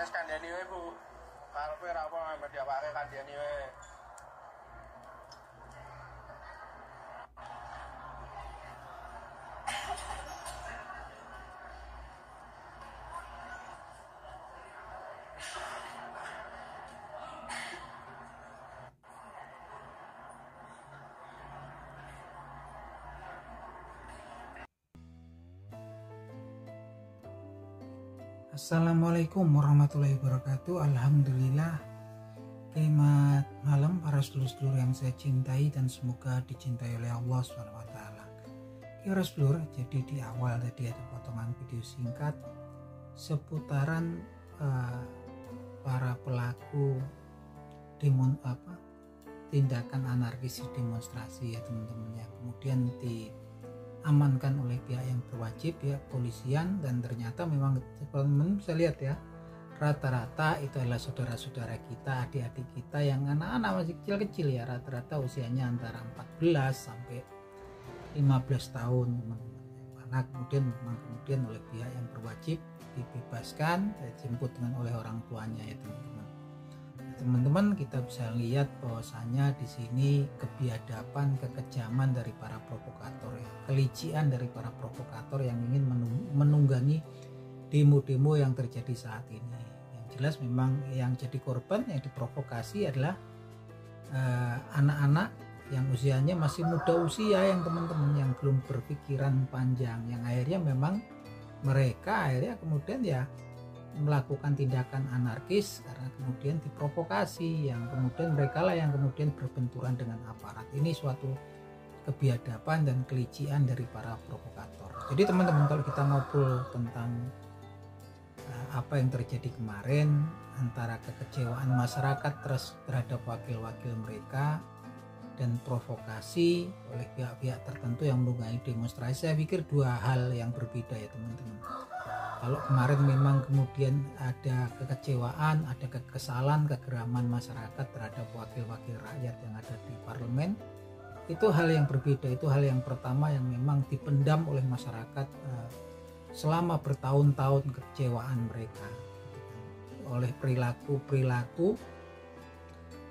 Wes kandhani wae, Bu. Karepe ra apa mediawake kandhani wae. Assalamualaikum warahmatullahi wabarakatuh. Alhamdulillah. Selamat malam para sedulur-sedulur yang saya cintai dan semoga dicintai oleh Allah SWT. Kira sedulur, jadi di awal tadi ada potongan video singkat seputaran para pelaku tindakan anarkis demonstrasi ya teman-teman ya. Kemudian diamankan oleh pihak yang berwajib ya, polisian, dan ternyata memang teman-teman bisa lihat ya, rata-rata itu adalah saudara-saudara kita, adik-adik kita yang anak-anak masih kecil-kecil ya, rata-rata usianya antara 14 sampai 15 tahun teman-teman. Karena kemudian oleh pihak yang berwajib dibebaskan, dijemput dengan oleh orang tuanya ya teman-teman. Teman-teman, kita bisa lihat bahwasanya di sini kebiadaban, kekejaman dari para provokator ya, kelician dari para provokator yang ingin menunggangi demo-demo yang terjadi saat ini. Yang jelas memang yang jadi korban, yang diprovokasi adalah anak-anak yang usianya masih muda usia, yang teman-teman yang belum berpikiran panjang, yang akhirnya memang mereka akhirnya kemudian ya melakukan tindakan anarkis karena kemudian diprovokasi, yang kemudian mereka lah yang kemudian berbenturan dengan aparat. Ini suatu kebiadaban dan kelician dari para provokator. Jadi teman-teman, kalau kita ngobrol tentang apa yang terjadi kemarin antara kekecewaan masyarakat terhadap wakil-wakil mereka dan provokasi oleh pihak-pihak tertentu yang menunggangi demonstrasi, saya pikir dua hal yang berbeda ya teman-teman. Kalau kemarin memang kemudian ada kekecewaan, ada kekesalan, kegeraman masyarakat terhadap wakil-wakil rakyat yang ada di parlemen, itu hal yang berbeda. Itu hal yang pertama yang memang dipendam oleh masyarakat selama bertahun-tahun, kekecewaan mereka oleh perilaku-perilaku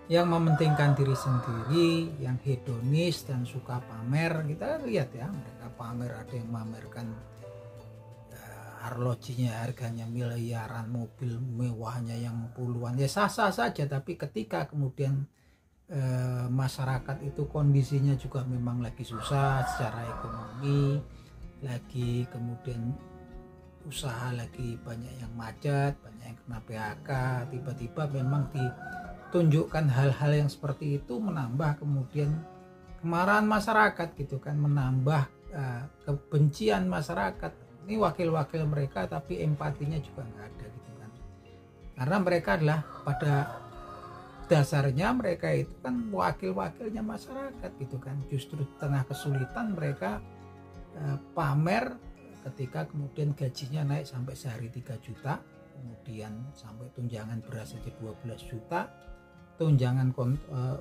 yang mementingkan diri sendiri, yang hedonis dan suka pamer. Kita lihat ya, mereka pamer, ada yang memamerkan arlojinya harganya miliaran, mobil mewahnya yang puluhan, ya sah-sah saja. Tapi ketika kemudian masyarakat itu kondisinya juga memang lagi susah secara ekonomi, lagi kemudian usaha lagi banyak yang macet, banyak yang kena PHK, tiba-tiba memang ditunjukkan hal-hal yang seperti itu, menambah kemudian kemarahan masyarakat gitu kan, menambah kebencian masyarakat. Ini wakil-wakil mereka tapi empatinya juga nggak ada gitu kan, karena mereka adalah pada dasarnya mereka itu kan wakil-wakilnya masyarakat gitu kan. Justru di tengah kesulitan mereka pamer ketika kemudian gajinya naik sampai sehari 3 juta, kemudian sampai tunjangan beras aja 12 juta, tunjangan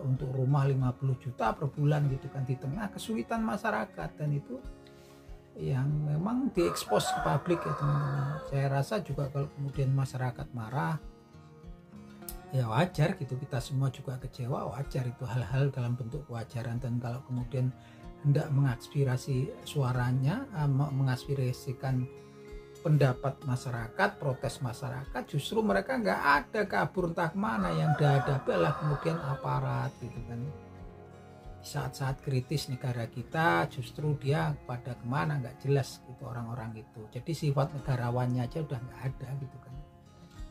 untuk rumah 50 juta per bulan gitu kan, di tengah kesulitan masyarakat. Dan itu yang memang diekspos ke publik ya teman-teman. Saya rasa juga kalau kemudian masyarakat marah ya wajar gitu, kita semua juga kecewa, wajar, itu hal-hal dalam bentuk kewajaran. Dan kalau kemudian hendak mengaspirasi suaranya, mengaspirasikan pendapat masyarakat, protes masyarakat, justru mereka nggak ada, kabur entah kemana. Yang dihadapi adalah kemudian aparat gitu kan. Saat-saat kritis negara kita justru dia pada kemana nggak jelas gitu orang-orang itu. Jadi sifat negarawannya aja udah nggak ada gitu kan.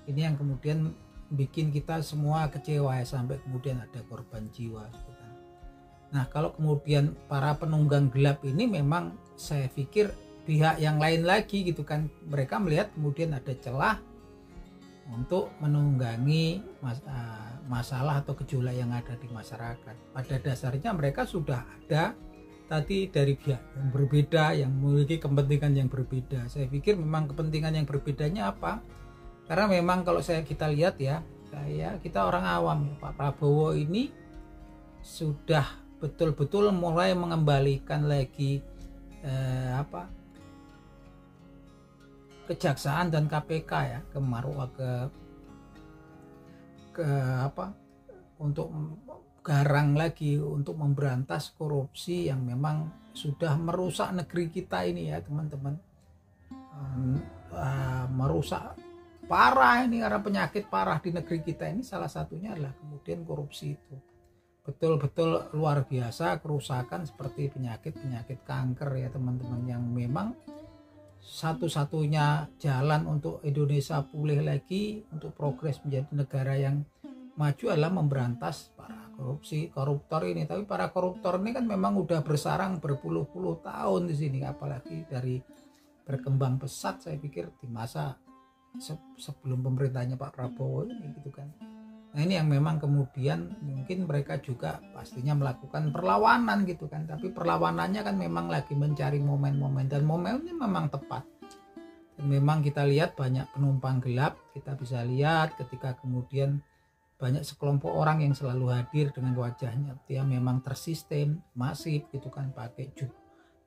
Ini yang kemudian bikin kita semua kecewa ya, sampai kemudian ada korban jiwa gitu kan. Nah, kalau kemudian para penunggang gelap ini memang saya pikir pihak yang lain lagi gitu kan, mereka melihat kemudian ada celah untuk menunggangi masalah atau gejolak yang ada di masyarakat. Pada dasarnya mereka sudah ada tadi dari pihak yang berbeda, yang memiliki kepentingan yang berbeda. Saya pikir memang kepentingan yang berbedanya apa? Karena memang kalau kita lihat ya, kita orang awam, Pak Prabowo ini sudah betul-betul mulai mengembalikan lagi kejaksaan dan KPK ya ke untuk garang lagi untuk memberantas korupsi yang memang sudah merusak negeri kita ini ya teman-teman. Merusak parah ini, karena penyakit parah di negeri kita ini salah satunya adalah kemudian korupsi itu. Betul-betul luar biasa kerusakan seperti penyakit kanker ya teman-teman, yang memang satu-satunya jalan untuk Indonesia pulih lagi, untuk progres menjadi negara yang maju adalah memberantas para koruptor ini. Tapi para koruptor ini kan memang udah bersarang berpuluh-puluh tahun di sini, apalagi dari berkembang pesat saya pikir di masa sebelum pemerintahnya Pak Prabowo ini gitu kan. Nah ini yang memang kemudian mungkin mereka juga pastinya melakukan perlawanan gitu kan, tapi perlawanannya kan memang lagi mencari momen-momen, dan momennya memang tepat. Dan memang kita lihat banyak penumpang gelap, kita bisa lihat ketika kemudian banyak sekelompok orang yang selalu hadir dengan wajahnya dia memang tersistem, masif gitu kan, pakai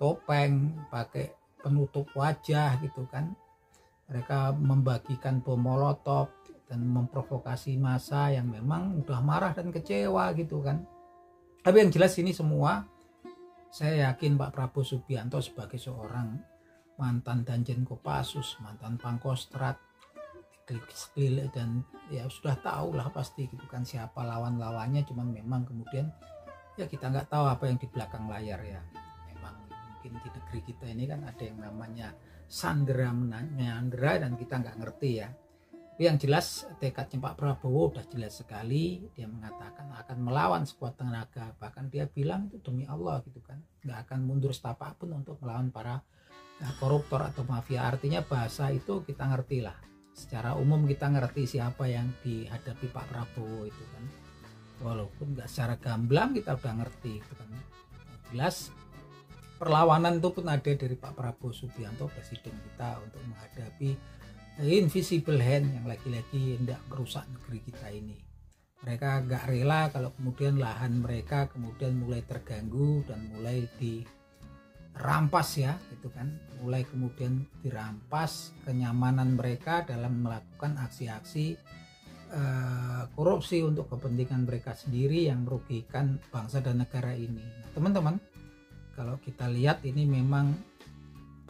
topeng, pakai penutup wajah gitu kan. Mereka membagikan bom molotov dan memprovokasi massa yang memang udah marah dan kecewa gitu kan. Tapi yang jelas ini semua saya yakin Pak Prabowo Subianto sebagai seorang mantan Danjen Kopassus, mantan Pangkostrat, dan ya sudah tahu lah pasti gitu kan siapa lawan-lawannya. Cuman memang kemudian ya kita nggak tahu apa yang di belakang layar ya. Memang mungkin di negeri kita ini kan ada yang namanya sandera menyandera dan kita nggak ngerti ya. Tapi yang jelas tekadnya Pak Prabowo udah jelas sekali. Dia mengatakan akan melawan sekuat tenaga, bahkan dia bilang itu demi Allah gitu kan, nggak akan mundur setapak pun untuk melawan para koruptor atau mafia. Artinya bahasa itu kita ngerti lah, secara umum kita ngerti siapa yang dihadapi Pak Prabowo itu kan, walaupun nggak secara gamblang kita udah ngerti gitu kan. Jelas perlawanan itu pun ada dari Pak Prabowo Subianto, presiden kita, untuk menghadapi invisible hand yang lagi-lagi hendak merusak negeri kita ini. Mereka gak rela kalau kemudian lahan mereka kemudian mulai terganggu dan mulai dirampas ya gitu kan, mulai kemudian dirampas kenyamanan mereka dalam melakukan aksi-aksi korupsi untuk kepentingan mereka sendiri yang merugikan bangsa dan negara ini. Nah, teman-teman, kalau kita lihat ini memang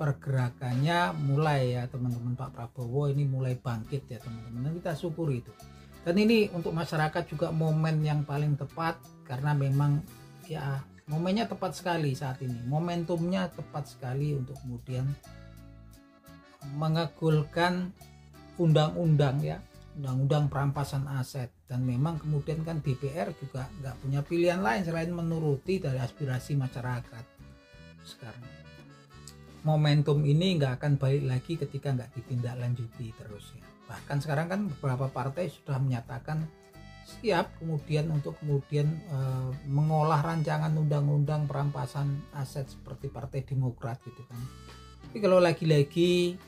pergerakannya mulai ya teman-teman, Pak Prabowo ini mulai bangkit ya teman-teman, dan kita syukuri itu. Dan ini untuk masyarakat juga momen yang paling tepat, karena memang ya momennya tepat sekali saat ini, momentumnya tepat sekali untuk kemudian mengegulkan undang-undang ya, undang-undang perampasan aset. Dan memang kemudian kan DPR juga nggak punya pilihan lain selain menuruti dari aspirasi masyarakat. Sekarang momentum ini nggak akan balik lagi ketika nggak ditindaklanjuti terus ya. Bahkan sekarang kan beberapa partai sudah menyatakan siap kemudian untuk kemudian mengolah rancangan undang-undang perampasan aset seperti Partai Demokrat gitu kan. Tapi kalau lagi-lagi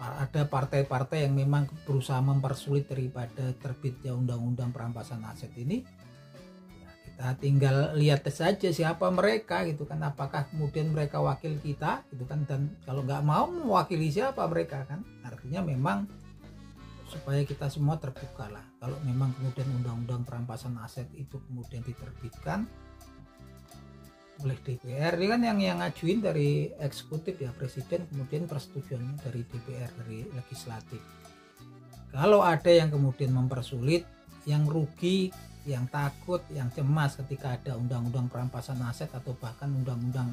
ada partai-partai yang memang berusaha mempersulit daripada terbitnya undang-undang perampasan aset ini, kita tinggal lihat saja siapa mereka gitu kan, apakah kemudian mereka wakil kita gitu kan, dan kalau nggak mau mewakili siapa mereka kan. Artinya memang supaya kita semua terbuka lah, kalau memang kemudian undang-undang perampasan aset itu kemudian diterbitkan oleh DPR, ini kan yang ngajuin dari eksekutif ya, presiden, kemudian persetujuannya dari DPR, dari legislatif. Kalau ada yang kemudian mempersulit, yang rugi, yang takut, yang cemas ketika ada undang-undang perampasan aset atau bahkan undang-undang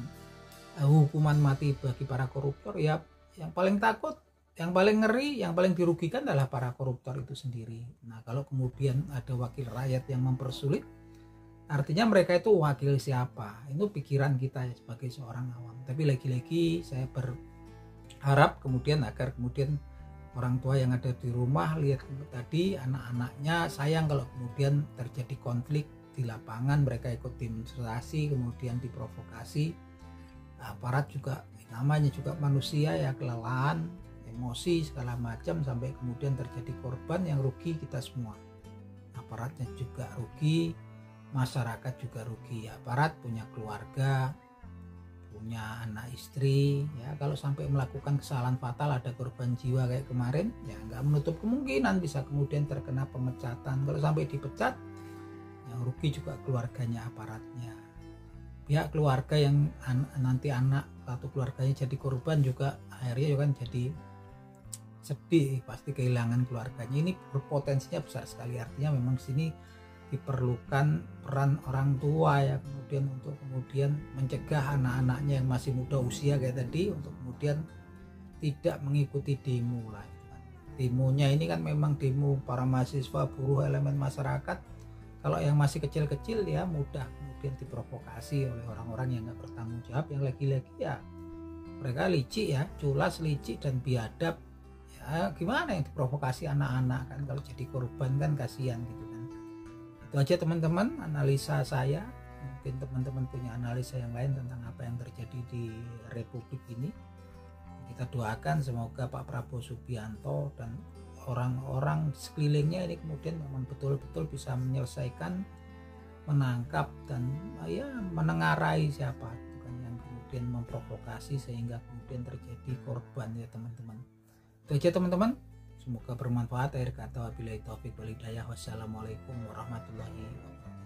hukuman mati bagi para koruptor, ya yang paling takut, yang paling ngeri, yang paling dirugikan adalah para koruptor itu sendiri. Nah kalau kemudian ada wakil rakyat yang mempersulit, artinya mereka itu wakil siapa? Itu pikiran kita ya, sebagai seorang awam. Tapi lagi-lagi saya berharap kemudian agar kemudian orang tua yang ada di rumah lihat tadi anak-anaknya, sayang kalau kemudian terjadi konflik di lapangan, mereka ikut demonstrasi kemudian diprovokasi. Aparat juga namanya juga manusia ya, kelelahan, emosi segala macam, sampai kemudian terjadi korban yang rugi kita semua. Aparatnya juga rugi, masyarakat juga rugi. Aparat punya keluarga, punya anak istri ya, kalau sampai melakukan kesalahan fatal ada korban jiwa kayak kemarin ya nggak menutup kemungkinan bisa kemudian terkena pemecatan. Kalau sampai dipecat yang rugi juga keluarganya, aparatnya. Pihak keluarga yang nanti anak atau keluarganya jadi korban juga akhirnya juga kan jadi sedih, pasti kehilangan keluarganya. Ini berpotensinya besar sekali, artinya memang sini diperlukan peran orang tua ya kemudian untuk kemudian mencegah anak-anaknya yang masih muda usia kayak tadi untuk kemudian tidak mengikuti demo lah. Demonya ini kan memang demo para mahasiswa, buruh, elemen masyarakat. Kalau yang masih kecil-kecil ya mudah kemudian diprovokasi oleh orang-orang yang nggak bertanggung jawab, yang lagi-lagi ya mereka licik ya, culas, licik dan biadab ya. Gimana yang diprovokasi anak-anak kan, kalau jadi korban kan kasihan gitu kan. Itu aja teman-teman analisa saya. Mungkin teman-teman punya analisa yang lain tentang apa yang terjadi di Republik ini. Kita doakan semoga Pak Prabowo Subianto dan orang-orang sekelilingnya ini kemudian memang betul-betul bisa menyelesaikan, menangkap dan ya menengarai siapa itu kan yang kemudian memprovokasi sehingga kemudian terjadi korban ya teman-teman. Itu aja teman-teman. Semoga bermanfaat. Akhir kata wabillahi taufik wal hidayah. Wassalamualaikum warahmatullahi wabarakatuh.